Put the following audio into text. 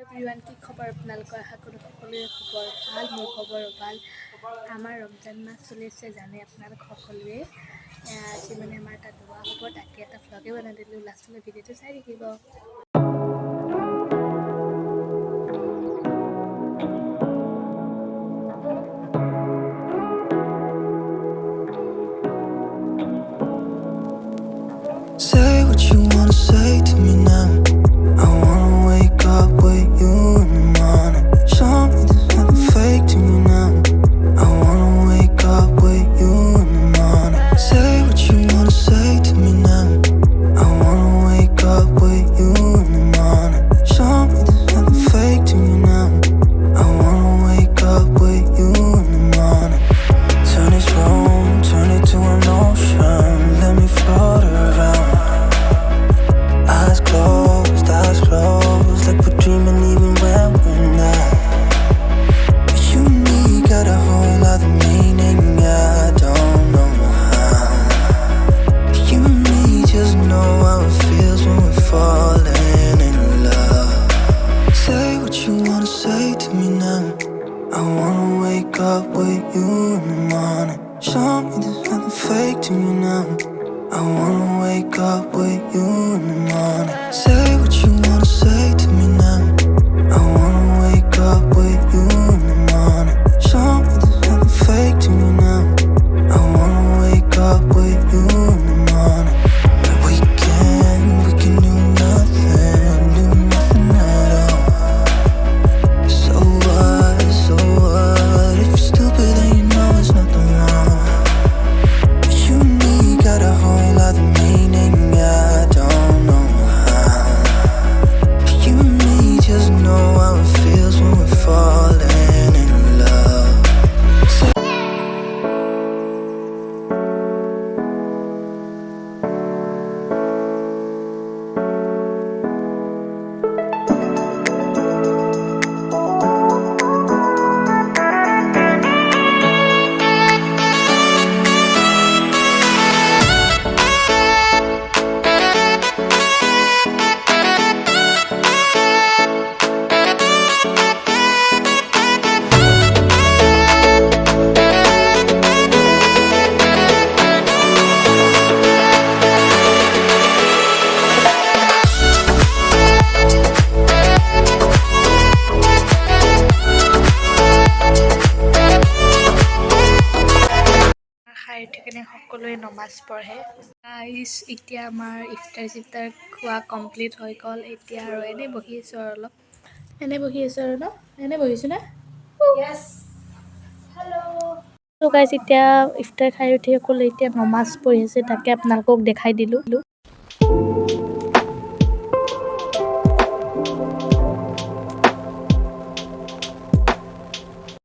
Everyone, কি খবৰ আপোনালোকৰ? আশা কৰোঁ সকলোৰে খবৰ ভাল। মোৰ খবৰ ভাল। আমাৰ ৰমজান মাহ চলি আছে জানে আপোনালোক সকলোৱে। আজি মানে আমাৰ তাত দোৱা হ'ব, তাকে এটা ভ্লগে বনাই দিলোঁ। লাষ্টলৈ ভিডিঅ'টো চাই থাকিব। Say what you wanna say to me now. I wanna wake up with you in the morning. Show me there's nothing fake to me now. I wanna wake up with you in the morning. Say what you wanna say to me now. I wanna wake up with you in the morning. Show me there's nothing fake to me now. I wanna wake up with you in the morning. Turn this room, turn it to an ocean. Let me float around. Eyes closed, like we're dreaming even when we're not. You and me got a whole other meaning, I don't know how. You and me just know how it feels when we're falling in love. Say what you wanna say to me now. I wanna wake up with you in the morning. Show me there's nothing fake to me now. I wanna wake up with you in the morning. Say what you wanna say to me now. I wanna wake up with you in the morning. Show me there's nothing fake to me now. I wanna wake up with you in the morning. We can do nothing at all. So what, if you're stupid then you know it's nothing wrong. You and me got a whole other meaning, I don't know how. You and me just know how it feels when we're falling in love. খাই উঠি কিনে সকলোৱে নমাজ পঢ়ে। এতিয়া আমাৰ ইফতাৰ খোৱা complete হৈ গ'ল। এতিয়া আৰু এনেই বহি আছোঁ আৰু অলপ ন? এনেই বহিছোঁ না? ত' গাইজ, এতিয়া ইফতাৰ খাই উঠি সকলোৱে এতিয়া নমাজ পঢ়ি আছে, তাকে আপোনালোকক দেখাই দিলোঁ।